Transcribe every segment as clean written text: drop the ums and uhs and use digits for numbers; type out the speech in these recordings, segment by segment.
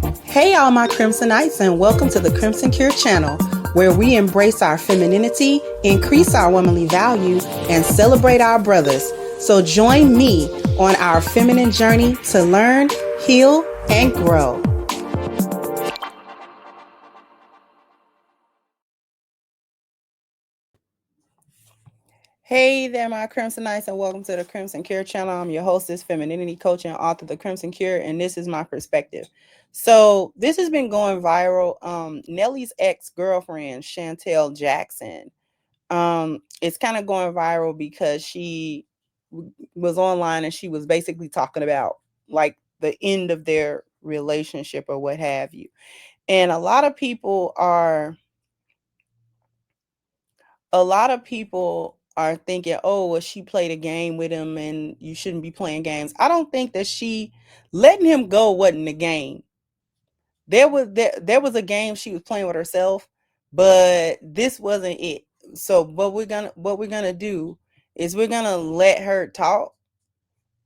Hey, all my Crimsonites, and welcome to the Crimson Cure channel, where we embrace our femininity, increase our womanly value, and celebrate our brothers. So join me on our feminine journey to learn, heal, and grow. Hey there, my Crimsonites, and welcome to the Crimson Cure channel. I'm your hostess, femininity coach, and author of The Crimson Cure, and this is my perspective. So this has been going viral. Nelly's ex-girlfriend, Chantel Jackson, it's kind of going viral because she was online and she was basically talking about like the end of their relationship or what have you. And a lot of people are thinking, oh, well, she played a game with him and you shouldn't be playing games. I don't think that she letting him go wasn't a game. There was a game she was playing with herself, but this wasn't it. So what we're gonna do is we're gonna let her talk,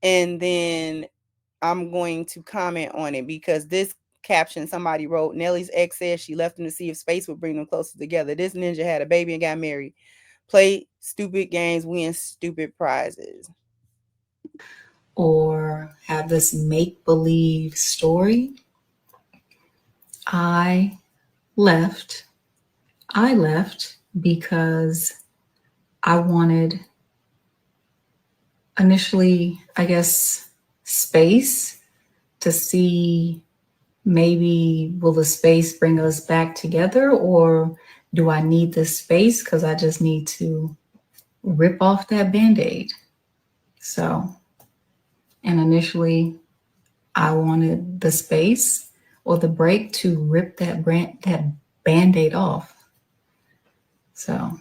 and then I'm going to comment on it, because this caption somebody wrote, Nelly's ex says she left him to see if space would bring them closer together. This ninja had a baby and got married. Play stupid games, win stupid prizes. Or have this make-believe story. I left because I wanted initially, I guess, space to see maybe will the space bring us back together, or do I need this space because I just need to rip off that Band-Aid? So, and initially I wanted the space or the break to rip that Band-Aid off. So,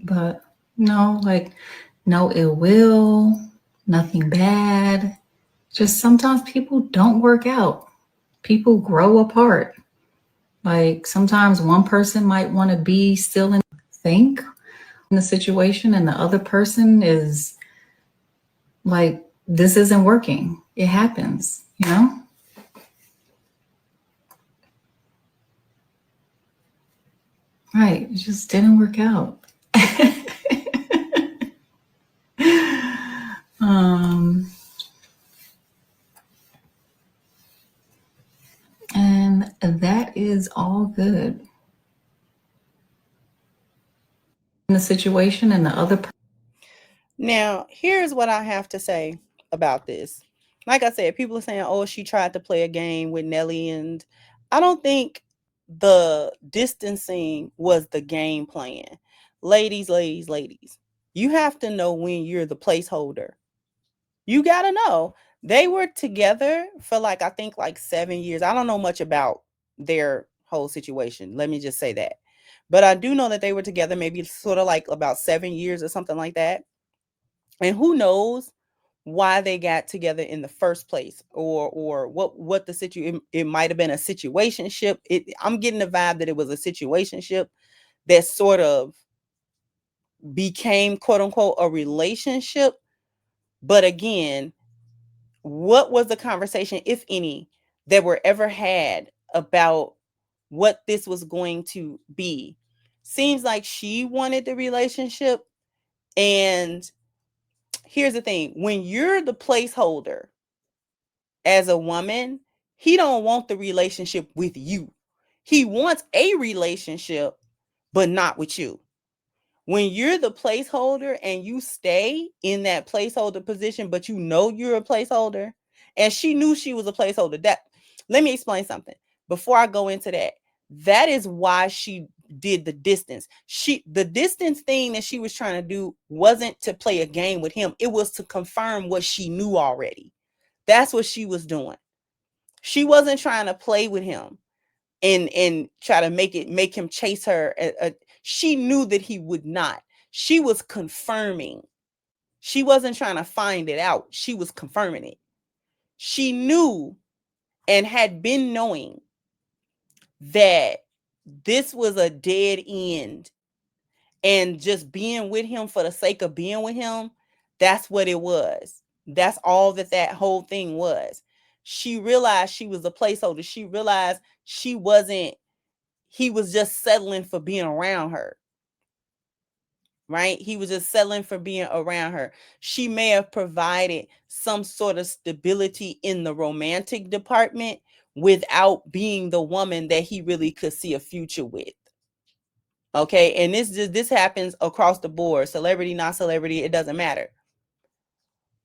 but no, like no ill will, nothing bad. Just sometimes people don't work out. People grow apart. Like sometimes one person might want to be still in think in the situation, and the other person is like, this isn't working. It happens, you know? Right. It just didn't work out. um, and that is all good. In the situation and the other person. Now, here's what I have to say about this. Like I said, people are saying, oh, she tried to play a game with Nelly, and I don't think the distancing was the game plan. Ladies, you have to know when you're the placeholder. You got to know. They were together for I think 7 years. I don't know much about their whole situation. Let me just say that. But I do know that they were together maybe sort of like about 7 years or something like that. And who knows why they got together in the first place, or what the situation. It might have been a situationship. I'm getting the vibe that it was a situationship that sort of became, quote unquote, a relationship. But again, what was the conversation, if any, that were ever had about what this was going to be? Seems like she wanted the relationship. And here's the thing, when you're the placeholder as a woman, he don't want the relationship with you. He wants a relationship, but not with you. When you're the placeholder and you stay in that placeholder position, but you know you're a placeholder, and she knew she was a placeholder. That, let me explain something before I go into that. That is why she did the distance. The distance thing that she was trying to do wasn't to play a game with him. It was to confirm what she knew already. That's what she was doing. She wasn't trying to play with him and try to make him chase her. She knew that he would not. She was confirming. She wasn't trying to find it out. She was confirming it. She knew and had been knowing that this was a dead end, and just being with him for the sake of being with him, that's what it was. That's all that that whole thing was. She realized she was a placeholder. She realized she wasn't, he was just settling for being around her, right? He was just settling for being around her. She may have provided some sort of stability in the romantic department without being the woman that he really could see a future with. Okay, and this happens across the board, celebrity, not celebrity, it doesn't matter.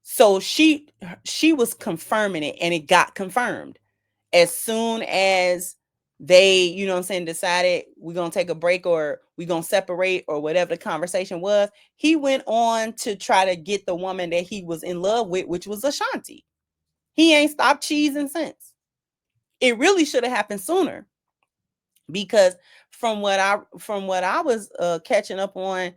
So she was confirming it, and it got confirmed as soon as they, you know what I'm saying, decided we're going to take a break or we're going to separate or whatever the conversation was. He went on to try to get the woman that he was in love with, which was Ashanti. He ain't stopped cheesing since. It really should have happened sooner, because from what I was catching up on,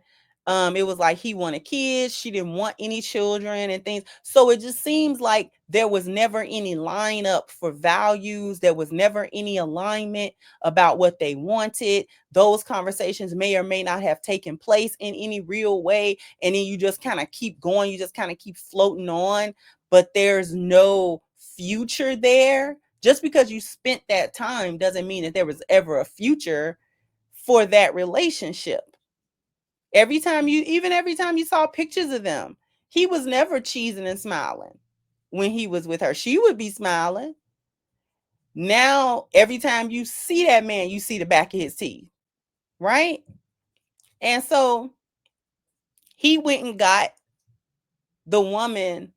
it was like he wanted kids, she didn't want any children and things. So it just seems like there was never any lineup for values, there was never any alignment about what they wanted. Those conversations may or may not have taken place in any real way, and then you just kind of keep going, you just kind of keep floating on, but there's no future there. Just because you spent that time doesn't mean that there was ever a future for that relationship. Every time you saw pictures of them, he was never cheesing and smiling. When he was with her, she would be smiling. Now every time you see that man, you see the back of his teeth, right? And so he went and got the woman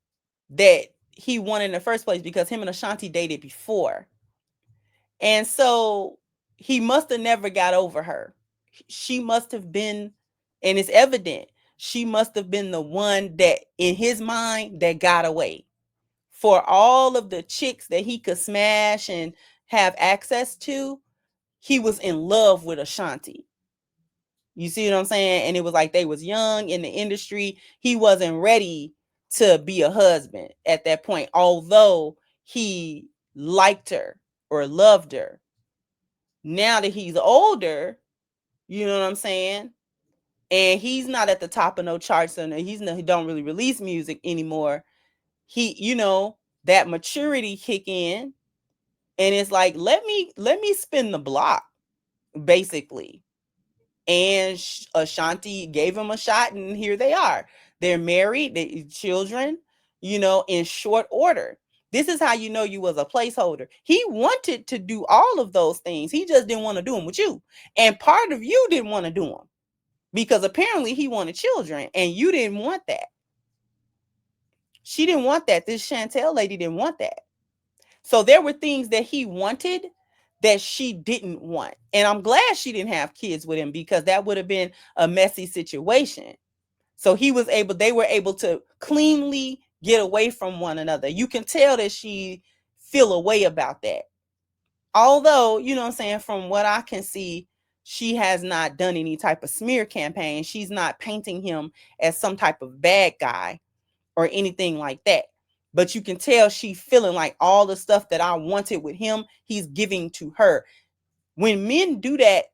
that he wanted in the first place, because him and Ashanti dated before. And so he must have never got over her. She must have been, and it's evident, she must have been the one that, in his mind, that got away. For all of the chicks that he could smash and have access to, he was in love with Ashanti. You see what I'm saying? And it was like they was young in the industry. He wasn't ready to be a husband at that point, although he liked her or loved her. Now that he's older, you know what I'm saying? And he's not at the top of no charts, and he don't really release music anymore. He, that maturity kick in, and it's like, let me spin the block, basically. And Ashanti gave him a shot, and here they are. They're married, they children, in short order. This is how you know you was a placeholder. He wanted to do all of those things. He just didn't want to do them with you. And part of you didn't want to do them because apparently he wanted children and you didn't want that. She didn't want that. This Chantel lady didn't want that. So there were things that he wanted that she didn't want. And I'm glad she didn't have kids with him, because that would have been a messy situation. So they were able to cleanly get away from one another. You can tell that she feel a way about that. Although, you know what I'm saying, from what I can see, she has not done any type of smear campaign. She's not painting him as some type of bad guy or anything like that. But you can tell she feeling like all the stuff that I wanted with him, he's giving to her. When men do that,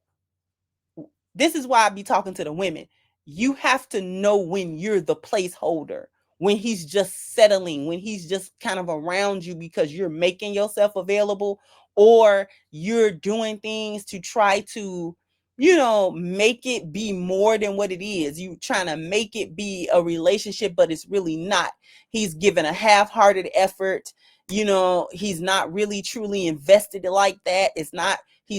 this is why I be talking to the women. You have to know when you're the placeholder, when he's just settling, when he's just kind of around you because you're making yourself available, or you're doing things to try to, make it be more than what it is. You trying to make it be a relationship, but it's really not. He's given a half-hearted effort. He's not really truly invested like that. He's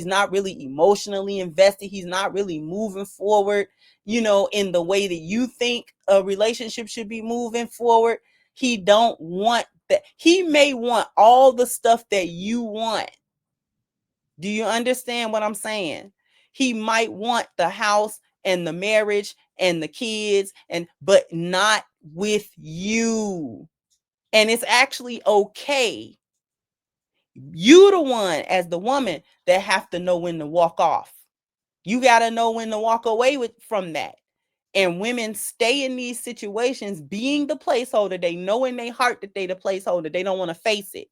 not really emotionally invested. He's not really moving forward, in the way that you think a relationship should be moving forward. He don't want that. He may want all the stuff that you want. Do you understand what I'm saying? He might want the house and the marriage and the kids, but not with you. And it's actually okay. You the one, as the woman, that have to know when to walk off. You got to know when to walk away from that. And women stay in these situations being the placeholder. They know in their heart that they the placeholder. They don't want to face it.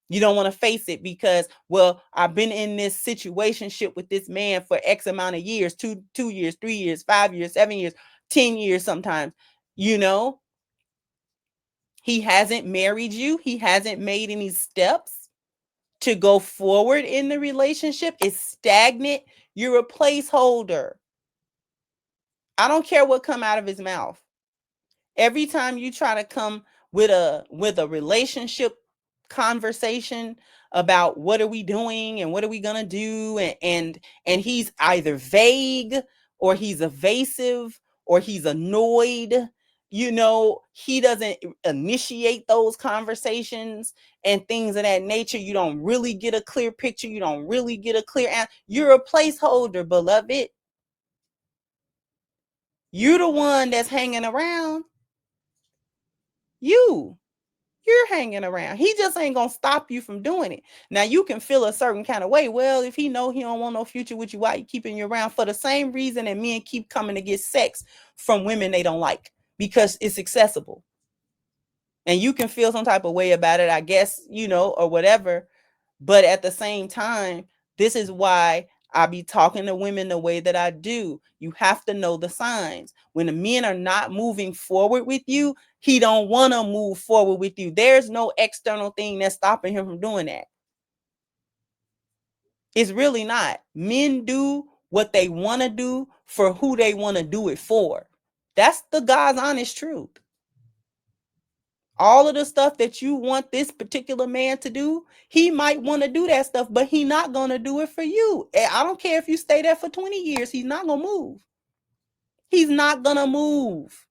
You don't want to face it because, well, I've been in this situationship with this man for X amount of years, 2 years, 3 years, 5 years, 7 years, 10 years sometimes, you know? He hasn't married you. He hasn't made any steps to go forward in the relationship. It's stagnant. You're a placeholder. I don't care what come out of his mouth. Every time you try to come with a relationship conversation about what are we doing and what are we going to do, and he's either vague or he's evasive or he's annoyed, he doesn't initiate those conversations and things of that nature. You don't really get a clear picture. You don't really get a clear answer. You're a placeholder, beloved. You're the one that's hanging around. You're hanging around. He just ain't gonna stop you from doing it. Now you can feel a certain kind of way. Well, if he know he don't want no future with you, why he keeping you around? For the same reason that men keep coming to get sex from women they don't like, because it's accessible. And you can feel some type of way about it, I guess, or whatever. But at the same time, this is why I be talking to women the way that I do. You have to know the signs. When the men are not moving forward with you, he don't want to move forward with you. There's no external thing that's stopping him from doing that. It's really not. Men do what they want to do for who they want to do it for. That's the God's honest truth. All of the stuff that you want this particular man to do, he might want to do that stuff, but he not going to do it for you. I don't care if you stay there for 20 years. He's not going to move. He's not going to move.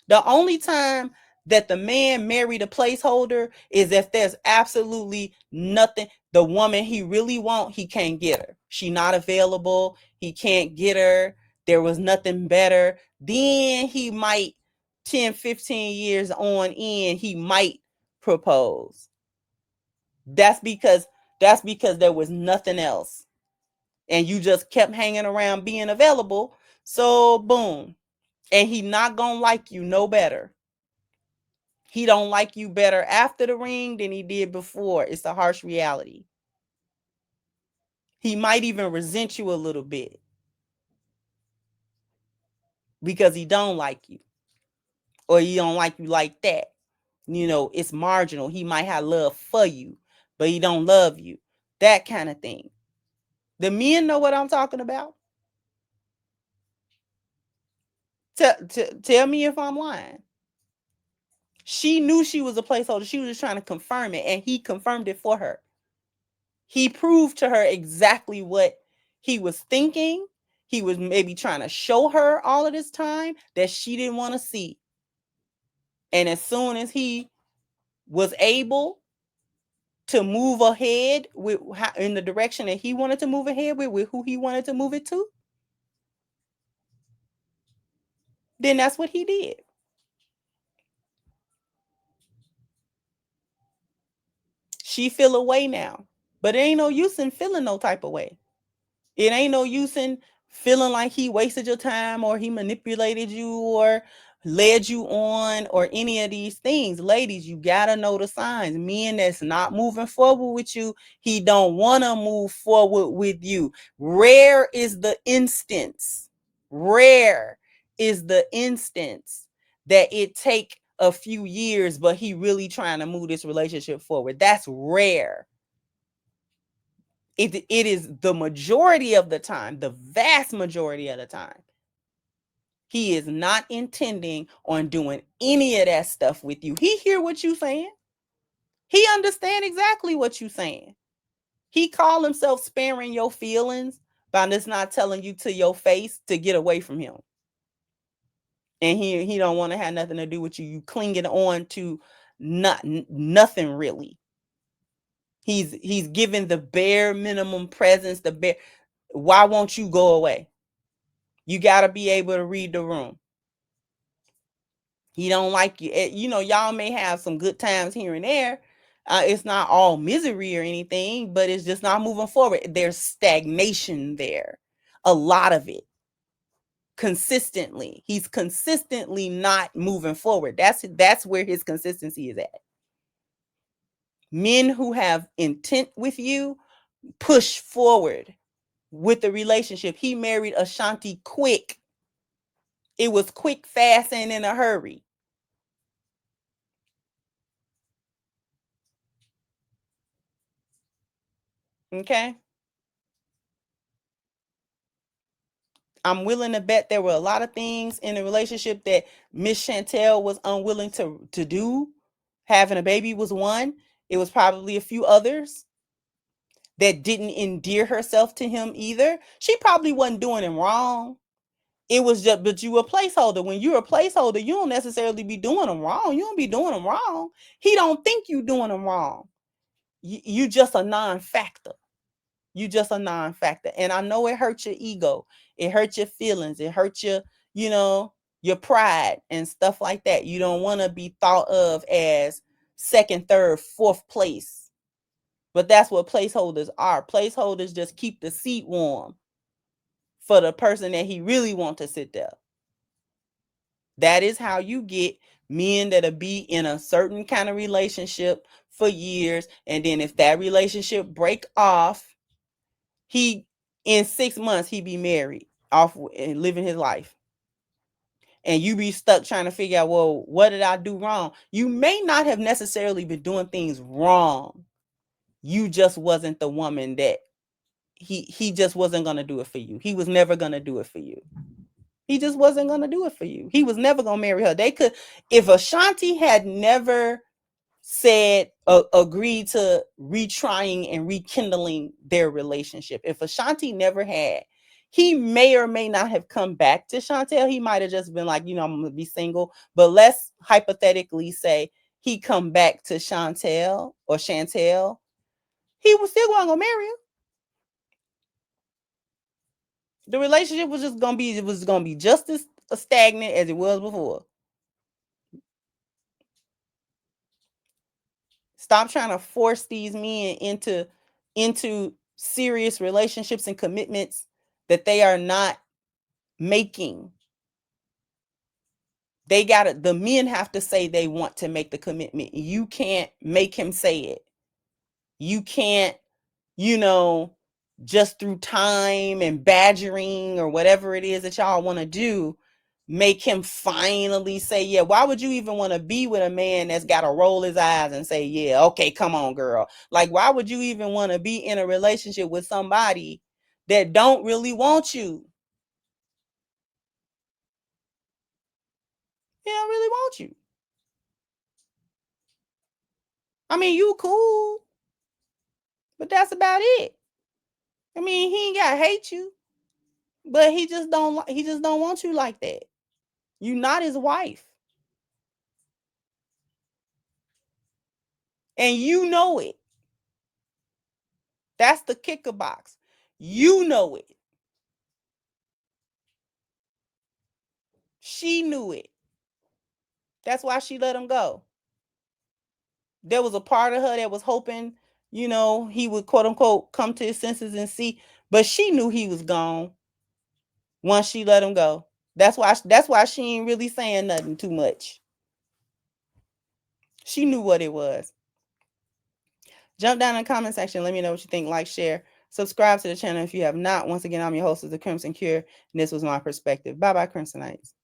The only time that the man married a placeholder is if there's absolutely nothing. The woman he really want, he can't get her. She not available. He can't get her. There was nothing better. Then he might, 10, 15 years on in, he might propose. That's because there was nothing else. And you just kept hanging around being available. So boom. And he not gonna like you no better. He don't like you better after the ring than he did before. It's a harsh reality. He might even resent you a little bit because he don't like you, or he don't like you like that. It's marginal. He might have love for you, but he don't love you. That kind of thing. The men know what I'm talking about. Tell me if I'm lying. She knew she was a placeholder. She was just trying to confirm it, and he confirmed it for her. He proved to her exactly what he was thinking. He was maybe trying to show her all of this time that she didn't want to see. And as soon as he was able to move ahead in the direction that he wanted to move ahead with who he wanted to move it to, then that's what he did. She feel away now, but it ain't no use in feeling no type of way. It ain't no use in feeling like he wasted your time or he manipulated you or led you on or any of these things. Ladies, you gotta know the signs. Men that's not moving forward with you, he don't want to move forward with you. Rare is the instance. Rare is the instance that it take a few years, but he really trying to move this relationship forward. That's rare. It is the majority of the time, the vast majority of the time, he is not intending on doing any of that stuff with you. He hear what you saying. He understand exactly what you saying. He call himself sparing your feelings by just not telling you to your face to get away from him. And he don't want to have nothing to do with you. You clinging on to nothing really. He's giving the bare minimum presence, why won't you go away? You got to be able to read the room. He don't like you. Y'all may have some good times here and there. It's not all misery or anything, but it's just not moving forward. There's stagnation there. A lot of it. Consistently. He's consistently not moving forward. That's where his consistency is at. Men who have intent with you push forward with the relationship. He married Ashanti quick. It was quick, fast, and in a hurry. Okay. I'm willing to bet there were a lot of things in the relationship that Miss Chantel was unwilling to do. Having a baby was one. It was probably a few others that didn't endear herself to him either. She probably wasn't doing him wrong. It was just, but you a placeholder. When you're a placeholder, you don't necessarily be doing them wrong. You don't be doing them wrong. He don't think you doing them wrong. You just a non-factor. You just a non-factor. And I know it hurts your ego. It hurts your feelings. It hurts your, you know, your pride and stuff like that. You don't want to be thought of as second, third, fourth place. But that's what placeholders are. Placeholders just keep the seat warm for the person that he really wants to sit there. That is how you get men that'll be in a certain kind of relationship for years. And then if that relationship break off, he in 6 months he be married off and living his life. And you be stuck trying to figure out, well, what did I do wrong? You may not have necessarily been doing things wrong. You just wasn't the woman that he just wasn't gonna do it for you. He was never gonna do it for you. He just wasn't gonna do it for you. He was never gonna marry her. They could, if Ashanti had never said agreed to retrying and rekindling their relationship, if Ashanti never had, he may or may not have come back to Chantel. He might have just been like, I'm gonna be single. But let's hypothetically say he come back to Chantel, he was still gonna marry her. The relationship was just gonna be, it was gonna be just as stagnant as it was before. Stop trying to force these men into serious relationships and commitments that they are not making. The men have to say they want to make the commitment. You can't make him say it. You can't, you know, just through time and badgering or whatever it is that y'all want to do, make him finally say, yeah. Why would you even want to be with a man that's got to roll his eyes and say, yeah, okay, come on, girl? Like, why would you even want to be in a relationship with somebody that don't really want you? He don't really want you. I mean, you cool, but that's about it. I mean, he ain't got to hate you, but he just don't want you like that. You not his wife. And you know it. That's the kicker box. You know it. She knew it. That's why she let him go. There was a part of her that was hoping, he would quote unquote come to his senses and see, but she knew he was gone once she let him go. That's why she ain't really saying nothing too much. She knew what it was. Jump down in the comment section. Let me know what you think. Like, share, subscribe to the channel if you have not. Once again, I'm your host of the Crimson Cure, and this was my perspective. Bye bye, Crimsonites.